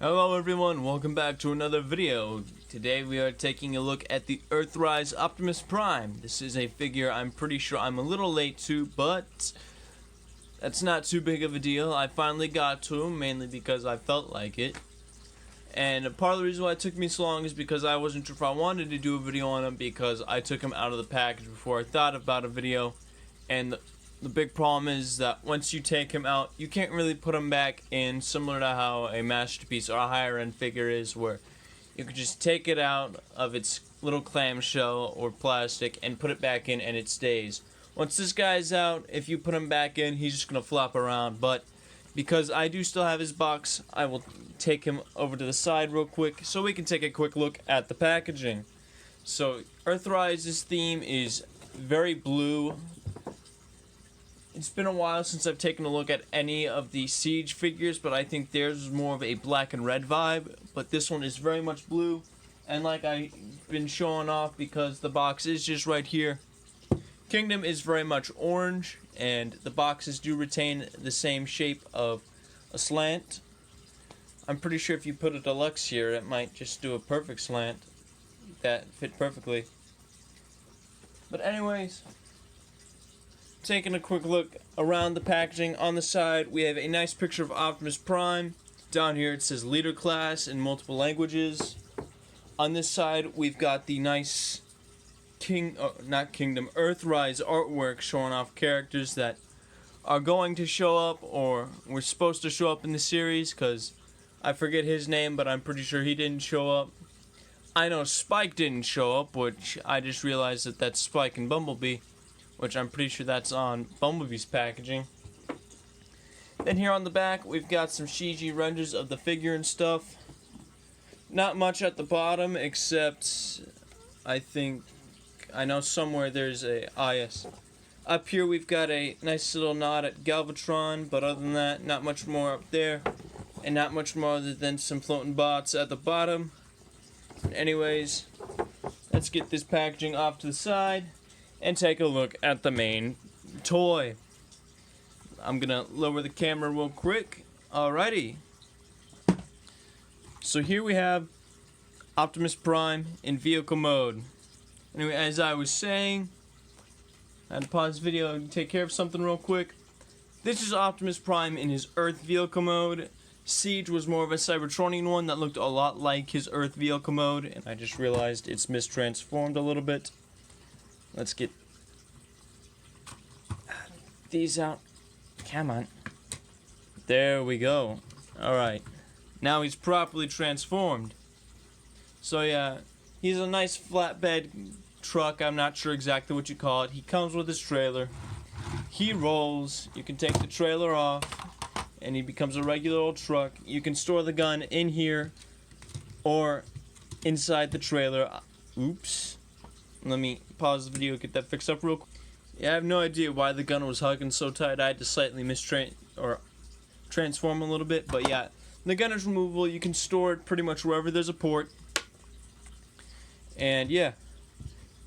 Hello everyone, welcome back to another video. Today we are taking a look at the Earthrise Optimus Prime. This is a figure I'm pretty sure I'm a little late to, but that's not too big of a deal. I finally got to him, mainly because I felt like it. And part of the reason why it took me so long is because I wasn't sure if I wanted to do a video on him, because I took him out of the package before I thought about a video. And the big problem is that once you take him out, you can't really put him back in, similar to how a masterpiece or a higher end figure is, where you could just take it out of its little clamshell or plastic and put it back in and it stays. Once this guy's out, if you put him back in, he's just going to flop around. But because I do still have his box, I will take him over to the side real quick so we can take a quick look at the packaging. So Earthrise's theme is very blue. It's been a while since I've taken a look at any of the Siege figures, but I think theirs is more of a black and red vibe. But this one is very much blue, and like I've been showing off, because the box is just right here, Kingdom is very much orange, and the boxes do retain the same shape of a slant. I'm pretty sure if you put a deluxe here, it might just do a perfect slant that fit perfectly. But anyways, taking a quick look around the packaging. On the side, we have a nice picture of Optimus Prime. Down here it says Leader Class in multiple languages. On this side, we've got the nice Earthrise artwork showing off characters that are going to show up, or were supposed to show up in the series, because I forget his name, but I'm pretty sure he didn't show up. I know Spike didn't show up, which I just realized that that's Spike and Bumblebee, which I'm pretty sure that's on Bumblebee's packaging. Then here on the back, we've got some CG renders of the figure and stuff. Not much at the bottom, except I know somewhere there's a yes. Up here we've got a nice little nod at Galvatron, but other than that, not much more up there, and not much more other than some floating bots at the bottom. Anyways, let's get this packaging off to the side and take a look at the main toy. I'm gonna lower the camera real quick. Alrighty. So here we have Optimus Prime in vehicle mode. Anyway, as I was saying, I had to pause the video and take care of something real quick. This is Optimus Prime in his Earth vehicle mode. Siege was more of a Cybertronian one that looked a lot like his Earth vehicle mode, and I just realized it's mistransformed a little bit. Let's get these out. Come on. There we go. Alright. Now he's properly transformed. So yeah, he's a nice flatbed truck. I'm not sure exactly what you call it. He comes with his trailer. He rolls. You can take the trailer off, and he becomes a regular old truck. You can store the gun in here or inside the trailer. Oops. Let me pause the video, get that fixed up real quick. Yeah, I have no idea why the gun was hugging so tight. I had to slightly transform a little bit, but yeah, the gun is removable. You can store it pretty much wherever there's a port. And yeah,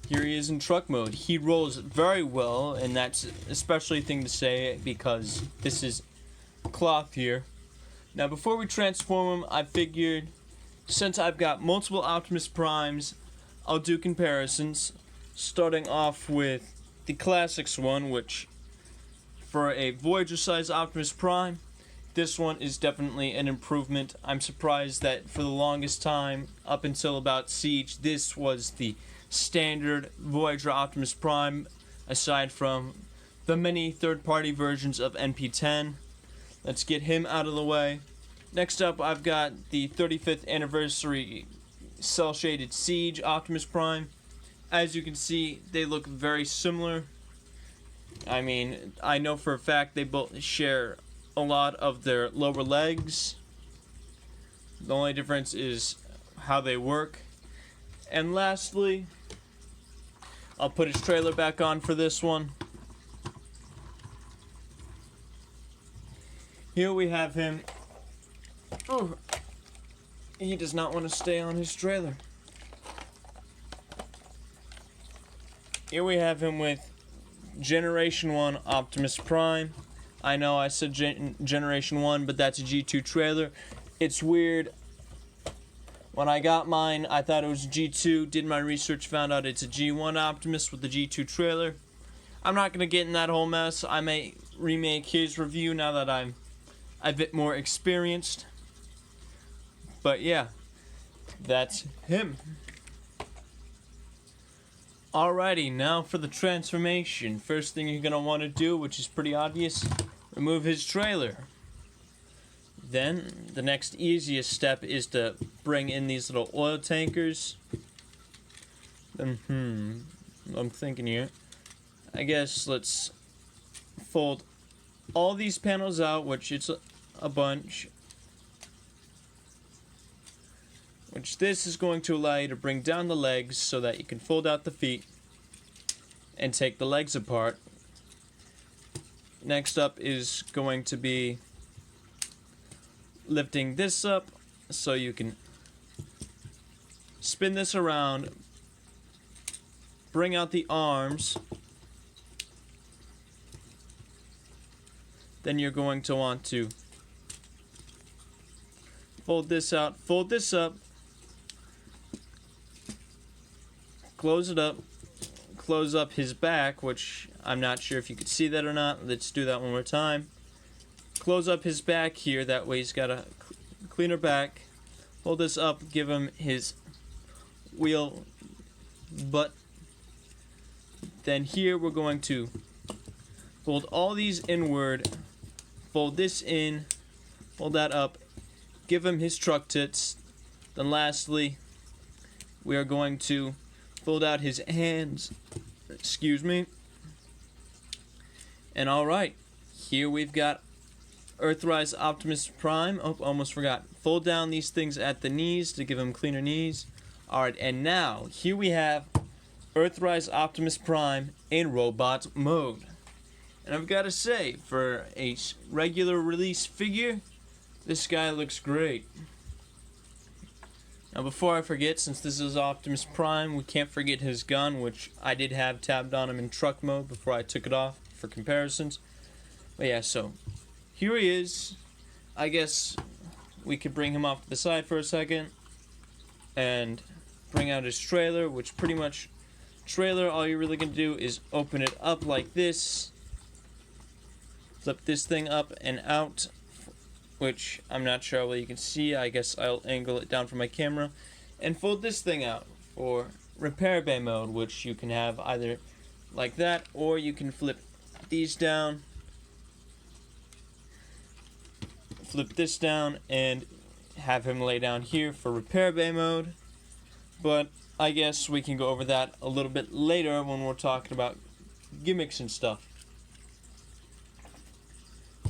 here he is in truck mode. He rolls very well, and that's especially a thing to say because this is cloth here. Now, before we transform him, I figured, since I've got multiple Optimus Primes, I'll do comparisons, starting off with the Classics one, which for a Voyager-sized Optimus Prime, this one is definitely an improvement. I'm surprised that for the longest time, up until about Siege, this was the standard Voyager Optimus Prime, aside from the many third-party versions of NP10. Let's get him out of the way. Next up, I've got the 35th anniversary cel-shaded Siege Optimus Prime. As you can see, they look very similar. I mean, I know for a fact they both share a lot of their lower legs. The only difference is how they work. And lastly, I'll put his trailer back on for this one. Here we have him. Oh, he does not want to stay on his trailer. Here we have him with Generation 1 Optimus Prime. I know I said Generation 1, but that's a G2 trailer. It's weird. When I got mine, I thought it was a G2, did my research, found out it's a G1 Optimus with the G2 trailer. I'm not going to get in that whole mess. I may remake his review now that I'm a bit more experienced. But yeah, that's him. Alrighty, now for the transformation. First thing you're going to want to do, which is pretty obvious, remove his trailer. Then, the next easiest step is to bring in these little oil tankers. Then, I'm thinking here. I guess let's fold all these panels out, which it's a bunch. Which this is going to allow you to bring down the legs so that you can fold out the feet and take the legs apart. Next up is going to be lifting this up so you can spin this around, bring out the arms. Then you're going to want to fold this out, fold this up, close it up, close up his back, which I'm not sure if you could see that or not. Let's do that one more time. Close up his back here, that way he's got a cleaner back. Hold this up, give him his wheel butt. Then here we're going to fold all these inward, fold this in, fold that up, give him his truck tits. Then lastly, we are going to fold out his hands, excuse me. And alright, here we've got Earthrise Optimus Prime. Oh, almost forgot. Fold down these things at the knees to give him cleaner knees. Alright, and now, here we have Earthrise Optimus Prime in robot mode. And I've got to say, for a regular release figure, this guy looks great. Now before I forget, since this is Optimus Prime, we can't forget his gun, which I did have tabbed on him in truck mode before I took it off for comparisons. But yeah, so here he is. I guess we could bring him off to the side for a second and bring out his trailer, which pretty much trailer, all you're really going to do is open it up like this, flip this thing up and out, which I'm not sure what you can see. I guess I'll angle it down from my camera, and fold this thing out for repair bay mode, which you can have either like that, or you can flip these down, flip this down, and have him lay down here for repair bay mode. But I guess we can go over that a little bit later when we're talking about gimmicks and stuff.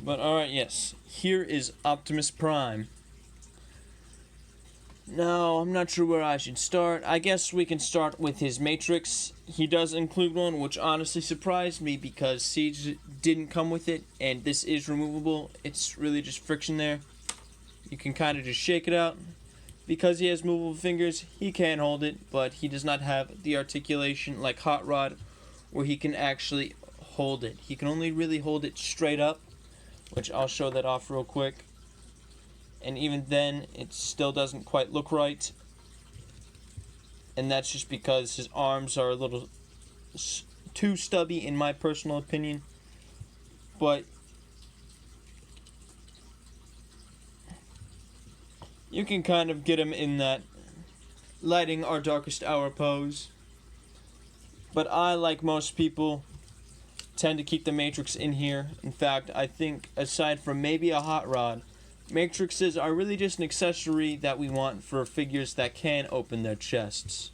But alright, yes, here is Optimus Prime. Now, I'm not sure where I should start. I guess we can start with his matrix. He does include one, which honestly surprised me because Siege didn't come with it, and this is removable. It's really just friction there. You can kind of just shake it out. Because he has movable fingers, he can hold it, but he does not have the articulation like Hot Rod, where he can actually hold it. He can only really hold it straight up, which I'll show that off real quick. And even then, it still doesn't quite look right. And that's just because his arms are a little too stubby, in my personal opinion. But you can kind of get him in that lighting our darkest hour pose. But I, like most people, tend to keep the matrix in here. In fact, I think aside from maybe a Hot Rod, matrices are really just an accessory that we want for figures that can open their chests.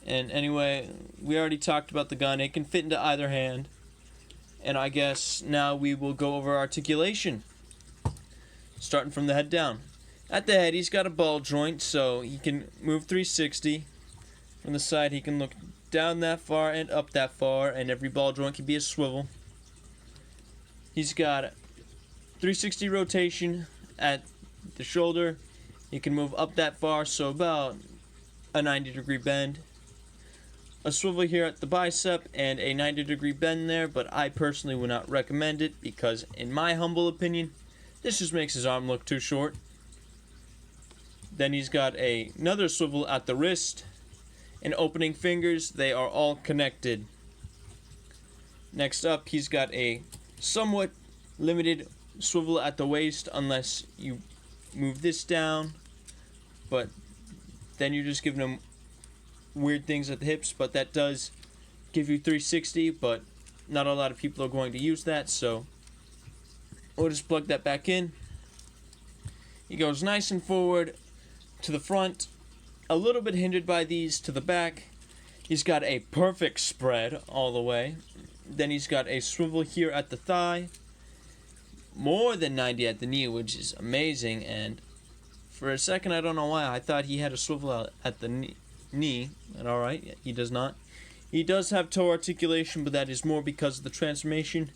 And anyway, we already talked about the gun. It can fit into either hand. And I guess now we will go over articulation, starting from the head down. At the head, he's got a ball joint, so he can move 360. From the side, he can look down that far and up that far, and every ball joint can be a swivel. He's got 360 rotation at the shoulder. He can move up that far, so about a 90-degree bend. A swivel here at the bicep and a 90-degree bend there, but I personally would not recommend it because, in my humble opinion, this just makes his arm look too short. Then he's got another swivel at the wrist and opening fingers. They are all connected. Next up, he's got a somewhat limited swivel at the waist unless you move this down, but then you're just giving him weird things at the hips, but that does give you 360, but not a lot of people are going to use that, so we'll just plug that back in. He goes nice and forward to the front, a little bit hindered by these to the back. He's got a perfect spread all the way. Then he's got a swivel here at the thigh, more than 90 at the knee, which is amazing. And for a second, I don't know why, I thought he had a swivel at the knee. And alright, he does not. He does have toe articulation, but that is more because of the transformation.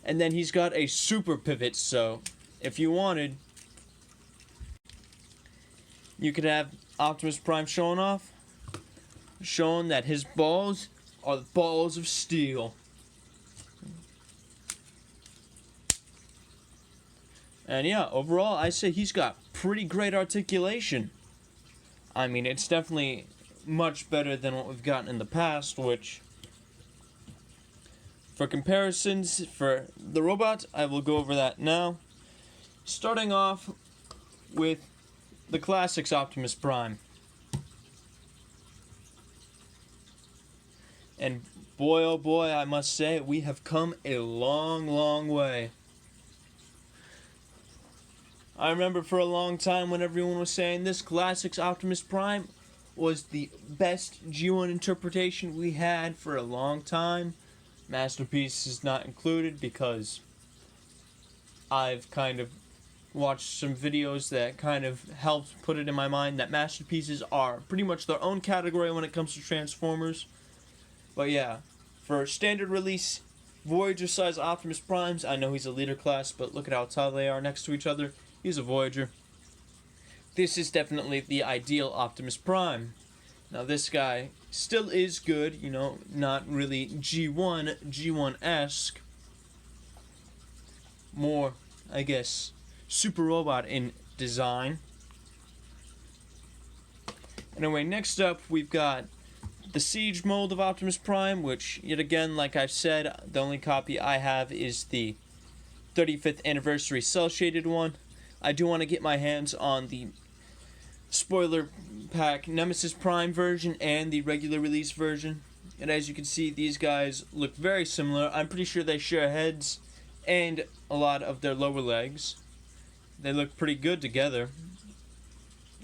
And then he's got a super pivot, so if you wanted, you could have Optimus Prime showing off, showing that his balls are the balls of steel. And yeah, overall, I say he's got pretty great articulation. I mean, it's definitely much better than what we've gotten in the past, which, for comparisons for the robot, I will go over that now. Starting off with the Classics Optimus Prime. And boy, oh boy, I must say, we have come a long, long way. I remember for a long time when everyone was saying this Classics Optimus Prime was the best G1 interpretation we had for a long time. Masterpiece is not included because I've kind of watched some videos that kind of helped put it in my mind that masterpieces are pretty much their own category when it comes to Transformers. But yeah, for standard release Voyager size Optimus Primes, I know he's a leader class, but look at how tall they are next to each other. He's a Voyager. This is definitely the ideal Optimus Prime. Now this guy still is good, you know, not really G1-esque. More, I guess, Super Robot in design. Anyway, next up we've got the Siege mold of Optimus Prime, which, yet again, like I've said, the only copy I have is the 35th anniversary cel-shaded one. I do want to get my hands on the spoiler pack Nemesis Prime version and the regular release version. And as you can see, these guys look very similar. I'm pretty sure they share heads and a lot of their lower legs. They look pretty good together.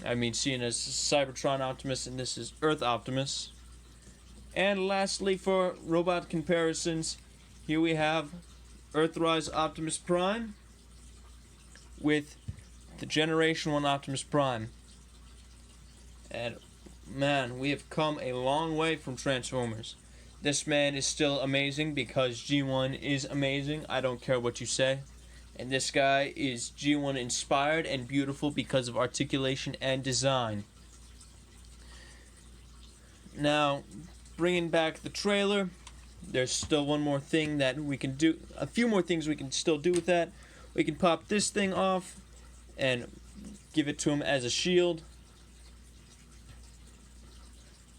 I mean, seeing as Cybertron Optimus and this is Earth Optimus. And lastly, for robot comparisons, here we have Earthrise Optimus Prime with the Generation 1 Optimus Prime. And man, we have come a long way from Transformers. This man is still amazing because G1 is amazing. I don't care what you say. And this guy is G1 inspired and beautiful because of articulation and design. Now, bringing back the trailer, there's still one more thing that we can do. A few more things we can still do with that. We can pop this thing off and give it to him as a shield.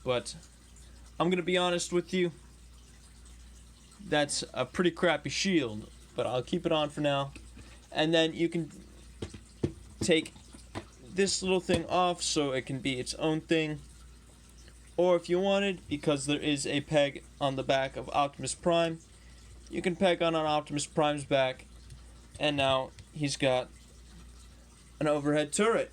But I'm going to be honest with you. That's a pretty crappy shield, but I'll keep it on for now. And then you can take this little thing off so it can be its own thing. Or if you wanted, because there is a peg on the back of Optimus Prime, you can peg on Optimus Prime's back, and now he's got an overhead turret.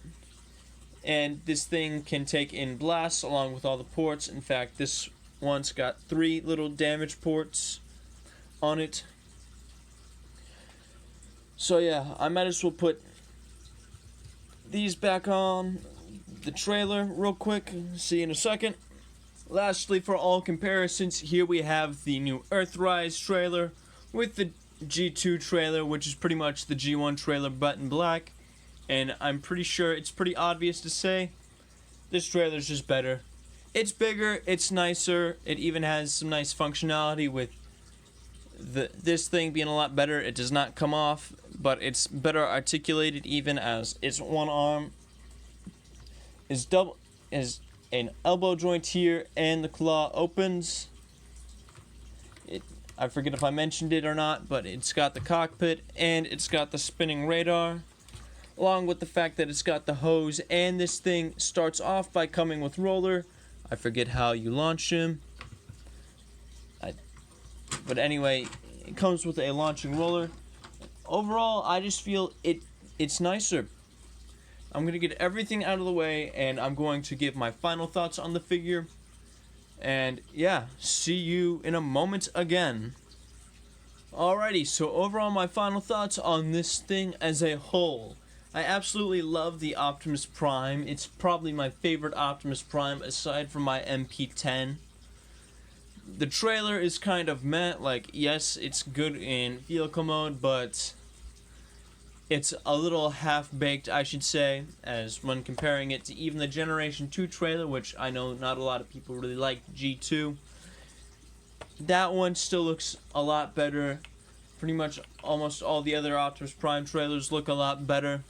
And this thing can take in blasts along with all the ports. In fact, this one's got 3 little damage ports on it. So yeah, I might as well put these back on the trailer real quick. See you in a second. Lastly, for all comparisons, here we have the new Earthrise trailer with the G2 trailer, which is pretty much the G1 trailer but in black. And I'm pretty sure it's pretty obvious to say this trailer's just better. It's bigger, it's nicer, it even has some nice functionality with this thing being a lot better. It does not come off, but it's better articulated even as it's one arm. is an elbow joint here, and the claw opens. I forget if I mentioned it or not, but it's got the cockpit and it's got the spinning radar, along with the fact that it's got the hose, and this thing starts off by coming with roller. I forget how you launch him. But anyway, it comes with a launching roller. Overall, I just feel it's nicer. I'm going to get everything out of the way, and I'm going to give my final thoughts on the figure. And yeah, see you in a moment again. Alrighty, so overall my final thoughts on this thing as a whole. I absolutely love the Optimus Prime. It's probably my favorite Optimus Prime aside from my MP10. The trailer is kind of meh. Like, yes, it's good in vehicle mode, but it's a little half-baked, I should say, as when comparing it to even the Generation 2 trailer, which I know not a lot of people really like G2. That one still looks a lot better. Pretty much almost all the other Optimus Prime trailers look a lot better.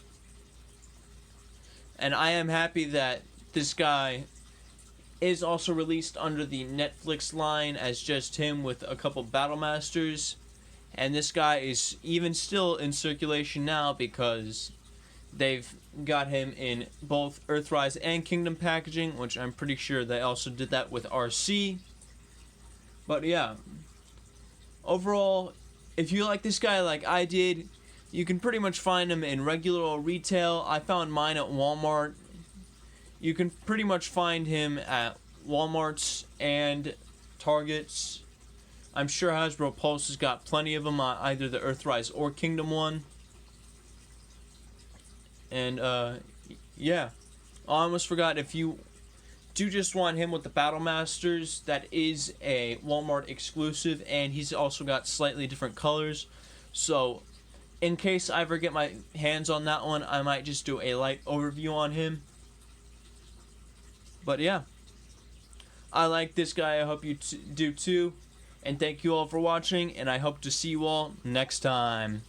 And I am happy that this guy is also released under the Netflix line as just him with a couple Battle Masters. And this guy is even still in circulation now because they've got him in both Earthrise and Kingdom packaging, which I'm pretty sure they also did that with RC. But yeah, overall, if you like this guy like I did, you can pretty much find him in regular retail. I found mine at Walmart. You can pretty much find him at Walmarts and Targets. I'm sure Hasbro Pulse has got plenty of them on either the Earthrise or Kingdom one. And yeah, I almost forgot, if you do just want him with the Battle Masters, that is a Walmart exclusive, and he's also got slightly different colors. So in case I ever get my hands on that one, I might just do a light overview on him. But yeah, I like this guy. I hope you do too. And thank you all for watching, and I hope to see you all next time.